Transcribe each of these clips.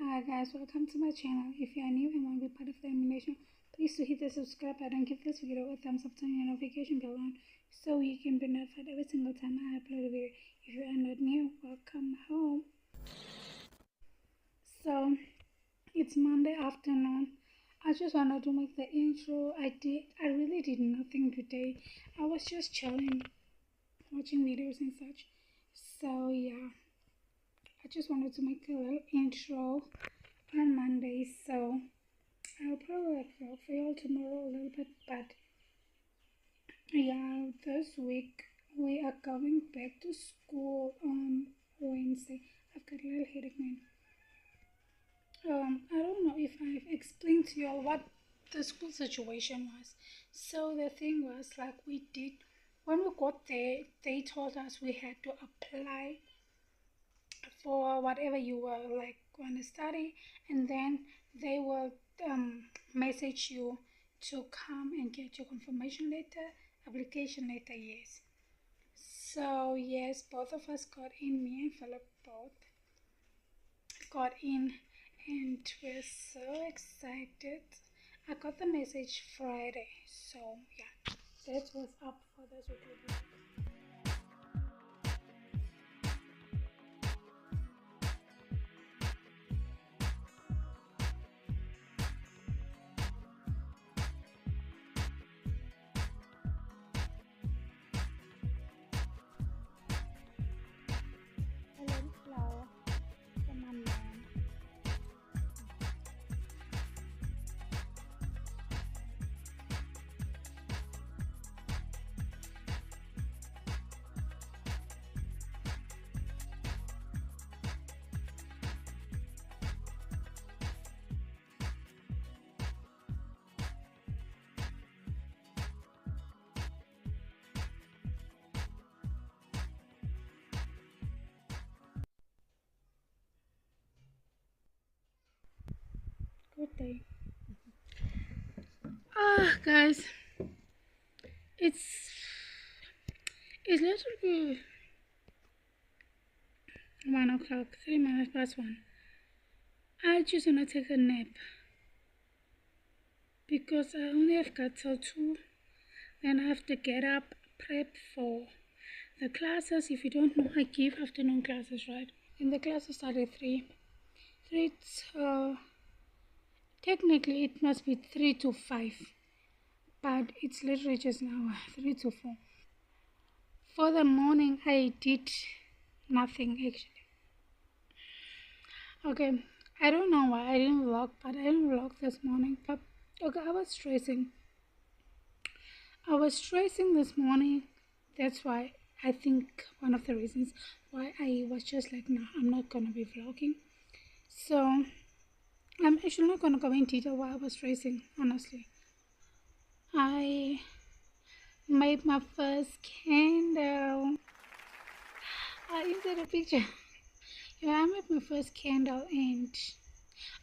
Hi guys, welcome to my channel. If you are new and want to be part of the animation, please do hit the subscribe button, give this video a thumbs up, turn your notification bell on so you can be notified every single time I upload a video. If you are not new, welcome home. So it's Monday afternoon. I just wanted to make the intro. I really did nothing today. I was just chilling, watching videos and such. So yeah, I just wanted to make a little intro on Monday. So I'll probably fail tomorrow a little bit, but yeah, this week we are going back to school on Wednesday. I've got a little headache, man. I don't know if I've explained to you all what the school situation was. So the thing was, like, when we got there, they told us we had to apply for whatever you were like going to study, and then they will message you to come and get your confirmation letter, application letter. Yes. So yes, both of us got in. Me and Philip both got in, and we're so excited. I got the message Friday, so yeah, that was up for this week. A little flower for my mom. Good day. Guys, it's it's literally 1 o'clock, 3 minutes past 1. I just wanna take a nap because I only have got till 2. Then I have to get up, prep for the classes. If you don't know, I give afternoon classes, right? And the classes start at 3. 3 technically it must be 3 to 5, but it's literally just now 3 to 4. For the morning, I did nothing actually. Okay, I don't know why I didn't vlog, but I didn't vlog this morning. But okay, I was stressing this morning. That's why I think one of the reasons why I was just like, no, I'm not gonna be vlogging. So I'm actually not gonna go into detail why I was stressing. Honestly, I made my first candle. I insert a picture. Yeah, I made my first candle, and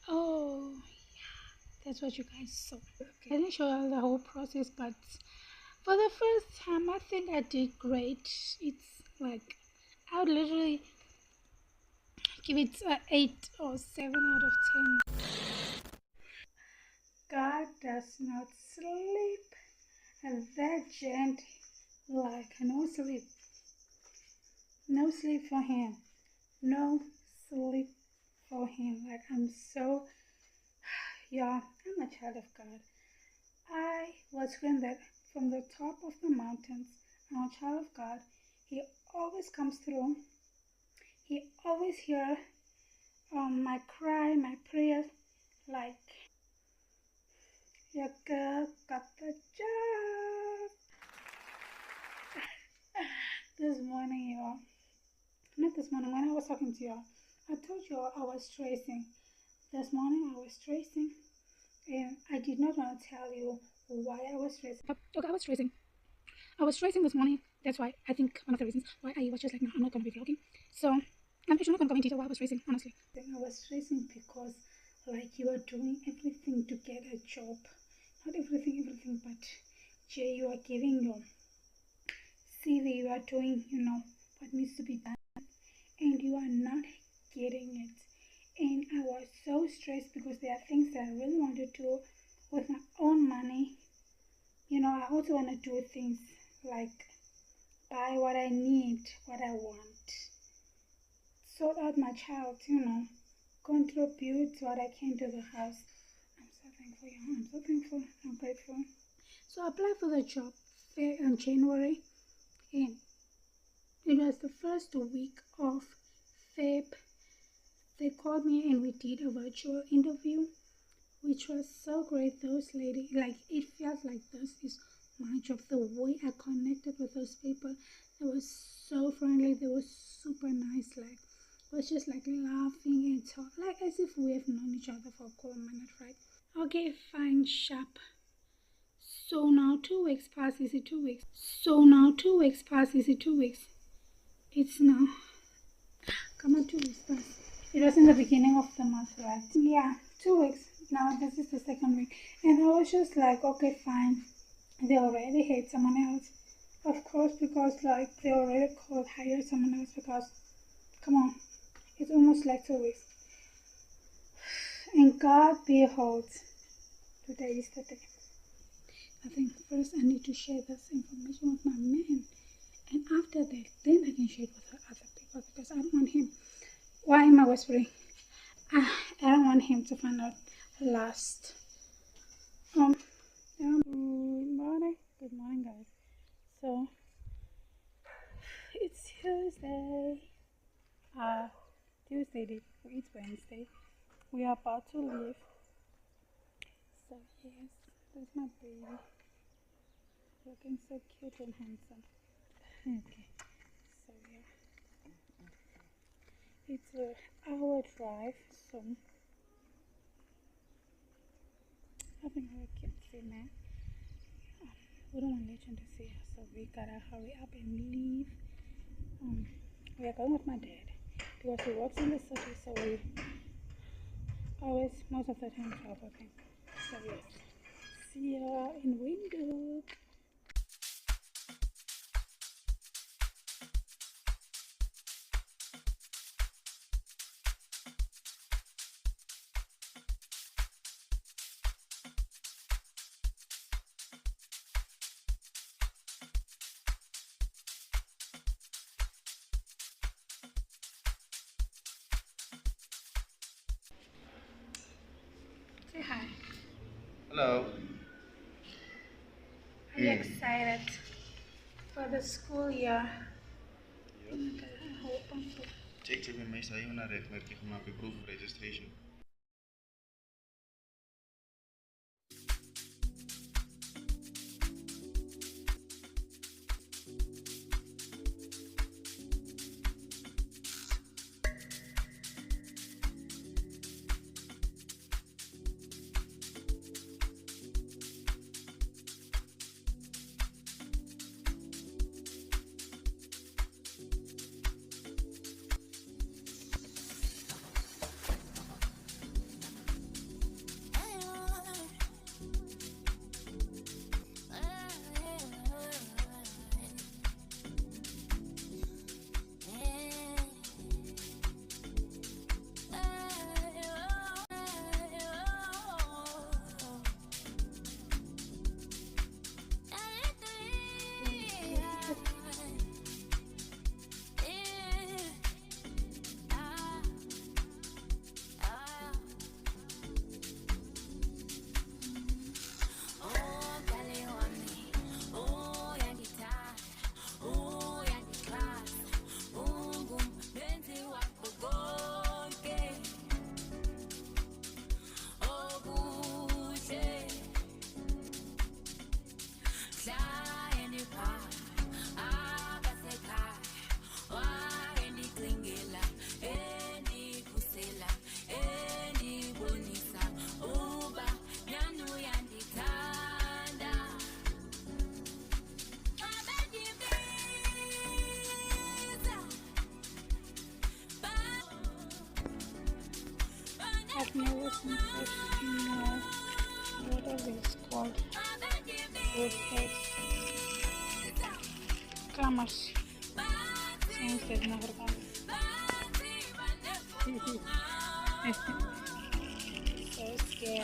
oh, that's what you guys saw. I didn't show you the whole process, but for the first time, I think I did great. It's like, I would literally give it an 8 or 7 out of 10. God does not sleep, and that gent, like, no sleep. No sleep for him. No sleep for him. Like, I'm so, yeah, I'm a child of God. I was screaming that from the top of the mountains. I'm a child of God. He always comes through. He always hears my cry, my prayers, like, your girl got the job. This morning, y'all, not this morning, when I was talking to y'all, I told y'all I was stressing. This morning I was stressing, and I did not want to tell you why I was stressing. Okay, I was stressing this morning. That's why I think one of the reasons why I was just like, no, I'm not going to be vlogging. So I'm actually not going to go into detail why I was stressing, honestly. I was stressing because, like, you are doing everything to get a job. Not everything, but Jay, you are giving your CV, you are doing, what needs to be done, and you are not getting it. and I was so stressed because there are things that I really want to do with my own money. I also want to do things like buy what I need, what I want, sort out my child, contribute what I can to the house. I'm so thankful, I'm so thankful, I'm grateful. So I applied for the job fair in January, and it was the first week of Feb. They called me and we did a virtual interview, which was so great. Those ladies, like, it felt like this is my job. The way I connected with those people, they were so friendly, they were super nice, like, was just like laughing and talk, like as if we have known each other for a cool minute, right? Okay, fine, sharp. So now 2 weeks pass, is it 2 weeks? So now 2 weeks pass, is it 2 weeks? It's now, come on, 2 weeks pass. It was in the beginning of the month, right? Yeah, 2 weeks. Now this is the second week. And I was just like, okay, fine. They already hate someone else. Of course, because like they already hired someone else because, come on, it's almost like 2 weeks. And God beholds, today is the day. I think first I need to share this information with my man. And after that, then I can share it with other people because I don't want him. Why am I whispering? I don't want him to find out last. Good morning, guys. So it's Tuesday. Tuesday. It's Wednesday. We are about to leave. So yes, there's my baby, looking so cute and handsome. Okay. So yeah, it's an hour drive. So I think our kids see now. We don't want Legend to see us, so we gotta hurry up and leave. We are going with my dad because he works in the city, so we always, most of the time, travel with him. So yes, see ya in Windhoek. Say hi. Hello. Are you excited for the school year? Yep. I hope I'm so. Check met my sa'yo na record ko proof of registration. I've never seen such small, whatever it's called, woodhead camas. Sim, vocês não verdade. So scary.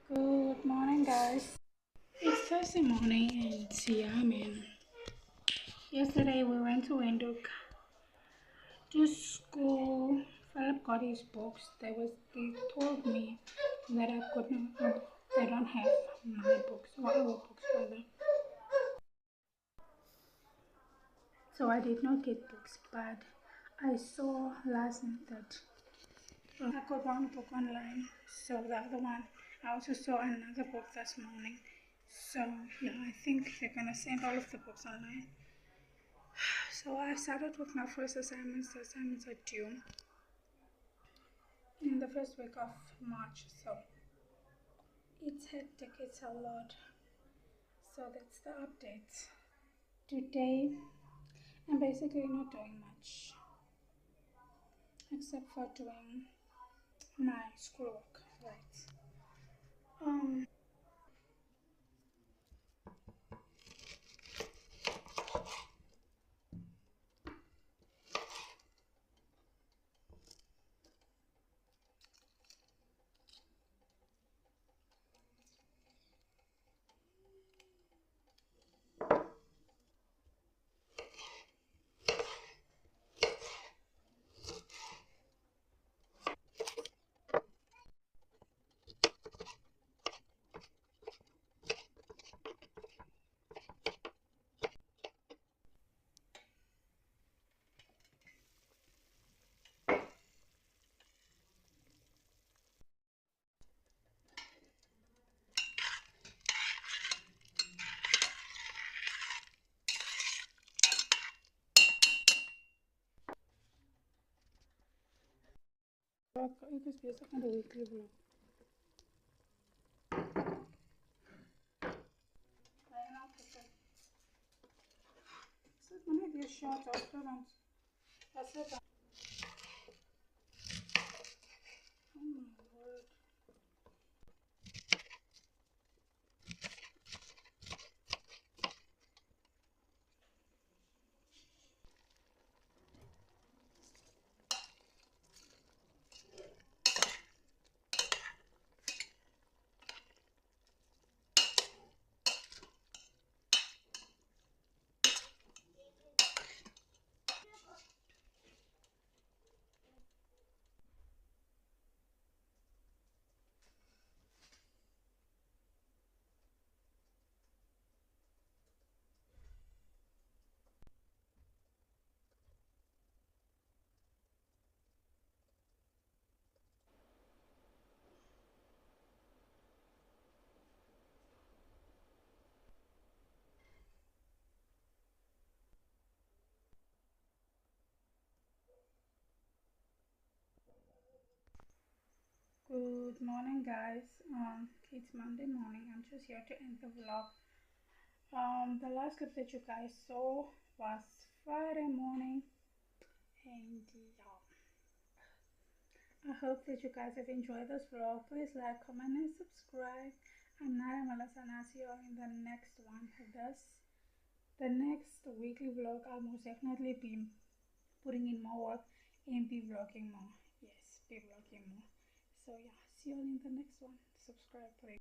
Good morning, guys. It's Thursday morning, and yeah, man. Yesterday we went to Windhoek to school. Philip got his books. They told me that I could not. They don't have my books or our books rather. So I did not get books, but I saw last night that I got one book online. So the other one, I also saw another book this morning. So yeah, I think they're gonna send all of the books online. So I started with my first assignments. The assignments are due in the first week of March. So it's hectic, it's a lot. So that's the update. Today I'm basically not doing much except for doing my schoolwork, right? Um ik is bezig met de weekly vlog. Zet me net je short op, want dat zit. Oh my word. Good morning, guys. It's Monday morning. I'm just here to end the vlog. The last clip that you guys saw was Friday morning, and yeah, I hope that you guys have enjoyed this vlog. Please like, comment, and subscribe. I'm Nara Melissa, and I'll see you all in the next one. The next weekly vlog, I'll most definitely be putting in more work and be vlogging more. Yes, be vlogging more. So yeah, see you all in the next one. Subscribe, please.